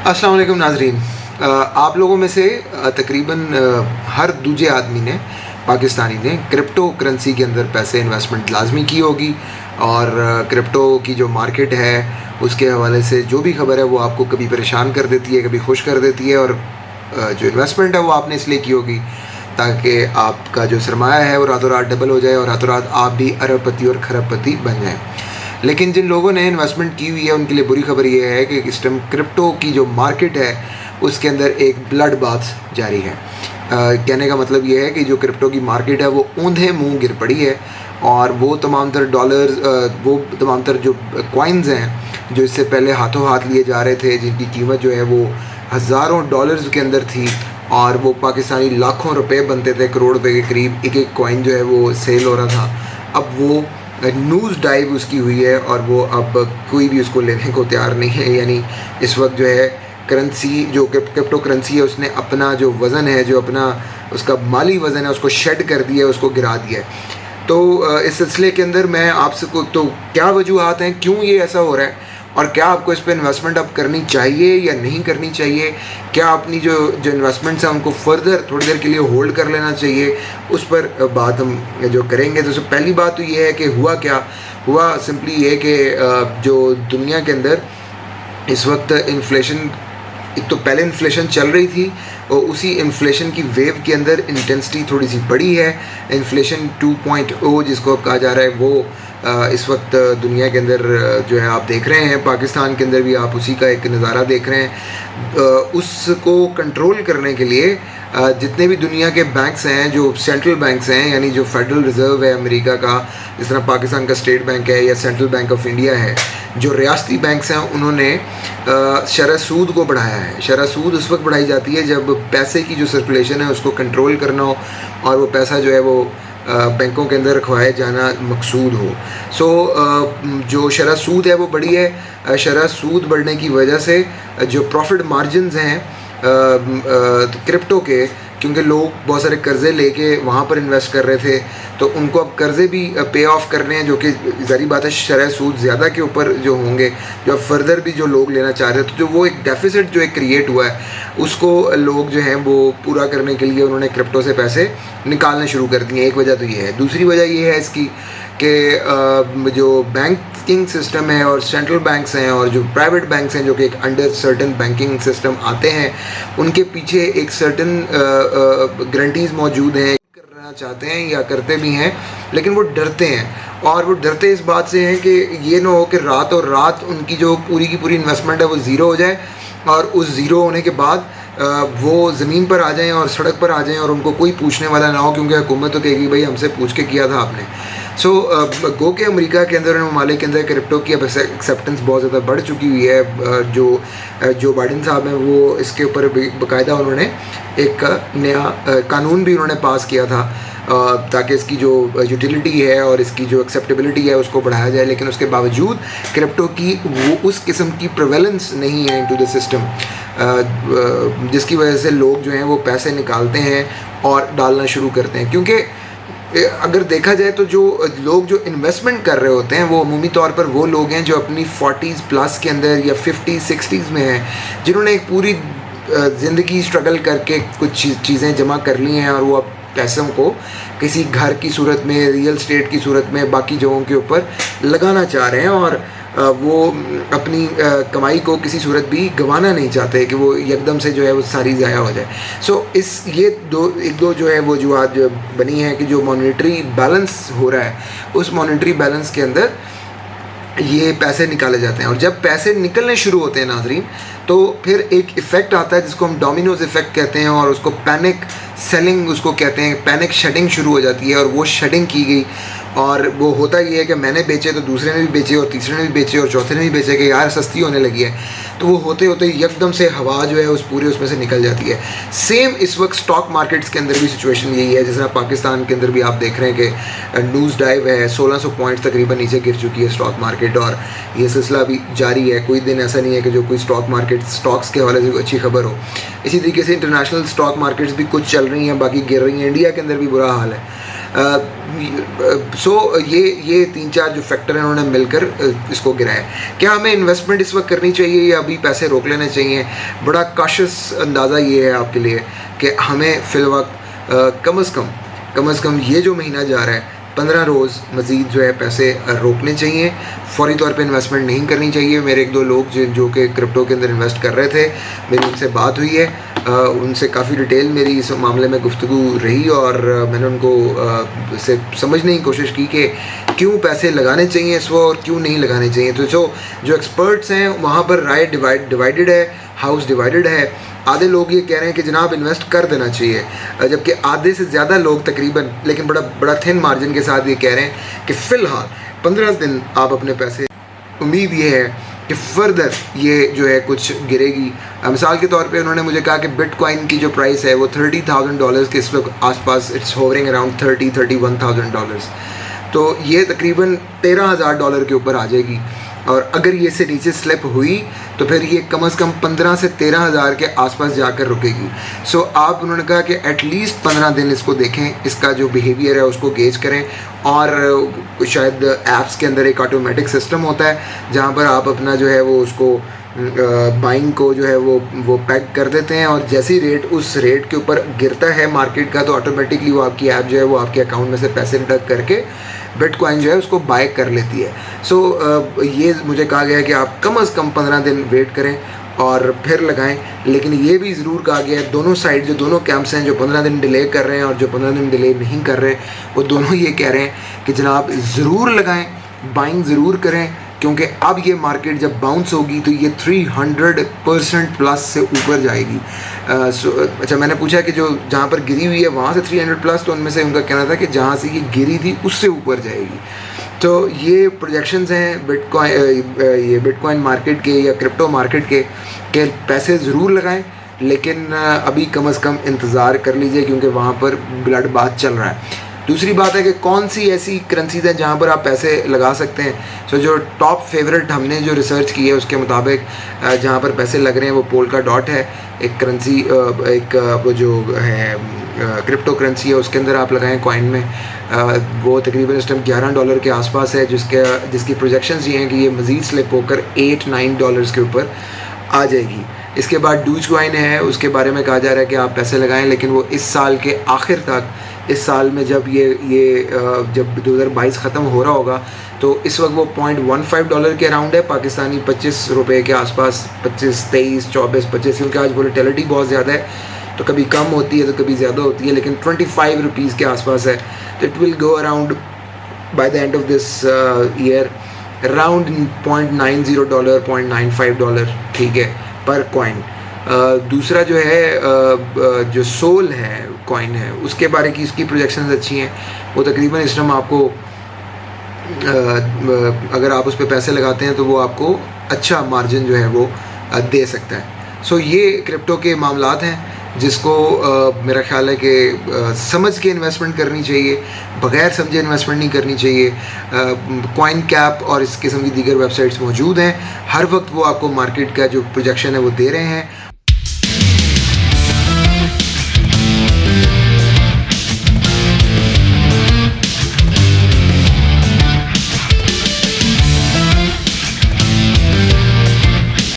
अस्सलाम वालेकुम नाज़रीन। आप लोगों में से तकरीबन हर दूजे आदमी ने पाकिस्तानी ने क्रिप्टो करेंसी के अंदर पैसे इन्वेस्टमेंट लाजमी की होगी और क्रिप्टो की जो मार्केट है उसके हवाले से जो भी खबर है वो आपको कभी परेशान कर देती है, कभी खुश कर देती है। और जो इन्वेस्टमेंट है वो आपने इसलिए की होगी ताकि आपका जो सरमाया है वो रातों रात डबल हो जाए और रातों रात आप भी अरबपति और खरबपति बन जाएँ। लेकिन जिन लोगों ने इन्वेस्टमेंट की हुई है उनके लिए बुरी खबर ये है कि इस टाइम क्रिप्टो की जो मार्केट है उसके अंदर एक ब्लड बाथ जारी है। कहने का मतलब ये है कि जो क्रिप्टो की मार्केट है वो औंधे मुंह गिर पड़ी है और वो तमाम तर डॉलर्स, वो तमाम तर जो कॉइन्स हैं जो इससे पहले हाथों हाथ लिए जा रहे थे, जिनकी कीमत जो है वो हज़ारों डॉलर्स के अंदर थी और वो पाकिस्तानी लाखों रुपए बनते थे, करोड़ रुपए के करीब एक एक कॉइन जो है वो सेल हो रहा था। अब वो न्यूज़ डाइव उसकी हुई है और वो अब कोई भी उसको लेने को तैयार नहीं है। यानी इस वक्त जो है करेंसी, जो क्रिप्टो करेंसी है, उसने अपना जो वज़न है, जो अपना उसका माली वज़न है, उसको शेड कर दिया है, उसको गिरा दिया है। तो इस सिलसिले के अंदर मैं आपसे को तो क्या वजूहात हैं, क्यों ये ऐसा हो रहा है और क्या आपको इस पर इन्वेस्टमेंट अब करनी चाहिए या नहीं करनी चाहिए, क्या अपनी जो इन्वेस्टमेंट्स हैं उनको फर्दर थोड़ी देर के लिए होल्ड कर लेना चाहिए, उस पर बात हम जो करेंगे। तो पहली बात तो ये है कि हुआ सिंपली ये कि जो दुनिया के अंदर इस वक्त इन्फ्लेशन, एक तो पहले इन्फ्लेशन चल रही थी और उसी इन्फ्लेशन की वेव के अंदर इंटेंसिटी थोड़ी सी बढ़ी है। इन्फ्लेशन 2.0 जिसको कहा जा रहा है वो इस वक्त दुनिया के अंदर जो है आप देख रहे हैं, पाकिस्तान के अंदर भी आप उसी का एक नज़ारा देख रहे हैं। उसको कंट्रोल करने के लिए जितने भी दुनिया के बैंक्स हैं, जो सेंट्रल बैंक्स हैं, यानी जो फेडरल रिज़र्व है अमेरिका का, जिस तरह पाकिस्तान का स्टेट बैंक है या सेंट्रल बैंक ऑफ इंडिया है, जो रियासती बैंक्स हैं उन्होंने शरह सूद को बढ़ाया है। शरह सूद उस वक्त बढ़ाई जाती है जब पैसे की जो सर्कुलेशन है उसको कंट्रोल करना हो और वो पैसा जो है वो बैंकों के अंदर रखवाया जाना मकसूद हो। जो शरह सूद है वो बढ़ी है। शरह सूद बढ़ने की वजह से जो प्रॉफिट मार्जिन्स हैं क्रिप्टो के, क्योंकि लोग बहुत सारे कर्ज़े लेके वहाँ पर इन्वेस्ट कर रहे थे तो उनको अब कर्ज़े भी पे ऑफ करने हैं, जो कि ज़ाहिर बात है शरह सूद ज़्यादा के ऊपर जो होंगे, जो अब फर्दर भी जो लोग लेना चाह रहे थे, तो जो वो एक डेफिसिट जो एक क्रिएट हुआ है उसको लोग जो हैं वो पूरा करने के लिए उन्होंने क्रिप्टो से पैसे निकालने शुरू कर दिए। एक वजह तो ये है। दूसरी वजह ये है इसकी कि जो बैंकिंग सिस्टम है और सेंट्रल बैंक्स हैं और जो प्राइवेट बैंक्स हैं जो कि एक अंडर सर्टन बैंकिंग सिस्टम आते हैं, उनके पीछे एक सर्टन गारंटीज़ मौजूद हैं, करना चाहते हैं या करते भी हैं, लेकिन वो डरते हैं। और वो डरते इस बात से हैं कि ये ना हो कि रातों रात उनकी जो पूरी की पूरी इन्वेस्टमेंट है वो ज़ीरो हो जाए और उस ज़ीरो होने के बाद वो ज़मीन पर आ जाएं और सड़क पर आ जाएं और उनको कोई पूछने वाला ना हो, क्योंकि हुकूमत तो कहेगी भाई हमसे पूछ के किया था आपने। गो के अमेरिका के अंदर, ममालिक के अंदर क्रिप्टो की अब एक्सेप्टेंस बहुत ज़्यादा बढ़ चुकी हुई है। जो बाइडन साहब हैं वो इसके ऊपर बाकायदा उन्होंने एक नया कानून भी उन्होंने पास किया था ताकि इसकी जो यूटिलिटी है और इसकी जो एक्सेप्टेबिलिटी है उसको बढ़ाया जाए। लेकिन उसके बावजूद क्रिप्टो की वो उस किस्म की प्रेवेलेंस नहीं है इनटू द सिस्टम, जिसकी वजह से लोग जो हैं वो पैसे निकालते हैं और डालना शुरू करते हैं। क्योंकि अगर देखा जाए तो जो लोग जो इन्वेस्टमेंट कर रहे होते हैं वो अमूमी तौर पर वो लोग हैं जो अपनी 40s प्लस के अंदर या 50-60s में हैं, जिन्होंने एक पूरी ज़िंदगी स्ट्रगल करके कुछ चीज़ें जमा कर ली हैं और वो अब पैसों को किसी घर की सूरत में, रियल स्टेट की सूरत में, बाकी जगहों के ऊपर लगाना चाह रहे हैं और वो अपनी कमाई को किसी सूरत भी गंवाना नहीं चाहते कि वो एकदम से जो है वो सारी ज़ाया हो जाए। ये दो जो है वो वजूहात जो बनी है कि जो मॉनेटरी बैलेंस हो रहा है उस मॉनेटरी बैलेंस के अंदर ये पैसे निकाले जाते हैं और जब पैसे निकलने शुरू होते हैं नाजरीन, तो फिर एक इफ़ेक्ट आता है जिसको हम डोमिनोज इफ़ेक्ट कहते हैं और उसको पैनिक सेलिंग उसको कहते हैं। पैनिक शेडिंग शुरू हो जाती है और वो शेडिंग की गई और वो होता ये है कि मैंने बेचे तो दूसरे ने भी बेचे और तीसरे ने भी बेचे और चौथे ने भी बेचे कि यार सस्ती होने लगी है, तो वो होते होते एकदम से हवा जो है उस पूरे उसमें से निकल जाती है। सेम इस वक्त स्टॉक मार्केट्स के अंदर भी सिचुएशन यही है। जैसे पाकिस्तान के अंदर भी आप देख रहे हैं कि न्यूज़ डाइव है, 1600 पॉइंट्स तकरीबन नीचे गिर चुकी है स्टॉक मार्केट और ये सिलसिला अभी जारी है। कोई दिन ऐसा नहीं है कि जो कोई स्टॉक मार्केट स्टॉक्स के हवाले से अच्छी खबर हो। इसी तरीके से इंटरनेशनल स्टॉक मार्केट्स भी कुछ चल रही हैं, बाकी गिर रही हैं। इंडिया के अंदर भी बुरा हाल है। सो ये 3-4 जो फैक्टर हैं उन्होंने मिलकर इसको गिराया। क्या हमें इन्वेस्टमेंट इस वक्त करनी चाहिए या अभी पैसे रोक लेने चाहिए? बड़ा काशिश अंदाज़ा ये है आपके लिए कि हमें फ़िल वक्त कम अज़ कम ये जो महीना जा रहा है 15 रोज़ मज़ीद जो है पैसे रोकने चाहिए। फ़ौरी तौर पे इन्वेस्टमेंट नहीं करनी चाहिए। मेरे 1-2 लोग जो कि क्रिप्टो के अंदर इन्वेस्ट कर रहे थे, मेरी उनसे बात हुई है, उनसे काफ़ी डिटेल मेरी इस मामले में गुफ्तगू रही और मैंने उनको से समझने की कोशिश की कि क्यों पैसे लगाने चाहिए इस वक्त और क्यों नहीं लगाने चाहिए। तो जो एक्सपर्ट्स हैं वहाँ पर राय डिवाइडेड है, हाउस डिवाइडेड है। आधे लोग ये कह रहे हैं कि जनाब इन्वेस्ट कर देना चाहिए, जबकि आधे से ज़्यादा लोग तकरीबन, लेकिन बड़ा थिन मार्जिन के साथ ये कह रहे हैं कि फ़िलहाल 15 दिन आप अपने पैसे, उम्मीद ये है कि फर्दर ये जो है कुछ गिरेगी। मिसाल के तौर पे उन्होंने मुझे कहा कि बिटकॉइन की जो प्राइस है वो $30,000 के इस वक्त आसपास, इट्स होवरिंग अराउंड $31,000। तो ये तकरीबन $13,000 के ऊपर आ जाएगी और अगर ये से नीचे स्लिप हुई तो फिर ये कम से कम 15 से 13,000 के आसपास जाकर रुकेगी। सो आप, उन्होंने कहा कि एटलीस्ट 15 दिन इसको देखें, इसका जो बिहेवियर है उसको गेज करें। और शायद ऐप्स के अंदर एक ऑटोमेटिक सिस्टम होता है जहाँ पर आप अपना जो है वो उसको बाइंग को जो है वो पैक कर देते हैं और जैसी रेट उस रेट के ऊपर गिरता है मार्केट का तो ऑटोमेटिकली वो आपकी ऐप जो है वो आपके अकाउंट में से पैसे डिडक्ट करके बिटकॉइन जो है उसको बाय कर लेती है। सो ये मुझे कहा गया है कि आप कम से कम 15 दिन वेट करें और फिर लगाएं। लेकिन ये भी ज़रूर कहा गया है, दोनों साइड, जो दोनों कैंप्स हैं, जो 15 दिन डिले कर रहे हैं और जो 15 दिन डिले नहीं कर रहे, वो दोनों ये कह रहे हैं कि जनाब ज़रूर लगाएं, बाइंग ज़रूर करें, क्योंकि अब ये मार्केट जब बाउंस होगी तो ये 300% प्लस से ऊपर जाएगी। अच्छा, मैंने पूछा कि जो जहाँ पर गिरी हुई है वहाँ से 300 प्लस, तो उनमें से उनका कहना था कि जहाँ से ये गिरी थी उससे ऊपर जाएगी। तो ये प्रोजेक्शंस हैं बिटकॉइन मार्केट के या क्रिप्टो मार्केट के पैसे ज़रूर लगाएं, लेकिन अभी कम से कम इंतज़ार कर लीजिए क्योंकि वहाँ पर ब्लड बाथ चल रहा है। दूसरी बात है कि कौन सी ऐसी करेंसीज हैं जहाँ पर आप पैसे लगा सकते हैं। सो जो टॉप फेवरेट हमने जो रिसर्च की है उसके मुताबिक जहाँ पर पैसे लग रहे हैं वो पोल्का डॉट है, एक करेंसी, एक वो जो है क्रिप्टो करेंसी है, उसके अंदर आप लगाएं कॉइन में। वो तकरीबन इस टाइम $11 के आसपास है, जिसकी प्रोजेक्शंस ये हैं कि ये मज़ीद स्लिप होकर $8-9 के ऊपर आ जाएगी। इसके बाद डूज कॉइन है, उसके बारे में कहा जा रहा है कि आप पैसे लगाएं, लेकिन वो इस साल के आखिर तक, इस साल में जब जब 2022 ख़त्म हो रहा होगा तो इस वक्त वो $0.15 के अराउंड है, पाकिस्तानी 25 रुपये के आसपास, 25, 23, 24, 25, क्योंकि आज वोलेटिलिटी बहुत ज़्यादा है तो कभी कम होती है तो कभी ज़्यादा होती है, लेकिन 25 रुपीज़ के आसपास है। तो it will go around by the end of this year around $0.90, $0.95, ठीक है, पर कॉइन। दूसरा जो है जो सोल है कॉइन है, उसके बारे की इसकी प्रोजेक्शंस अच्छी हैं। वो तकरीबन इस टाइम आपको अगर आप उस पर पैसे लगाते हैं तो वो आपको अच्छा मार्जिन जो है वो दे सकता है। सो ये क्रिप्टो के मामलात हैं जिसको मेरा ख्याल है कि समझ के इन्वेस्टमेंट करनी चाहिए, बग़ैर समझे इन्वेस्टमेंट नहीं करनी चाहिए। कॉइन कैप और इस किस्म की दीगर वेबसाइट्स मौजूद हैं, हर वक्त वो आपको मार्केट का जो प्रोजेक्शन है वो दे रहे हैं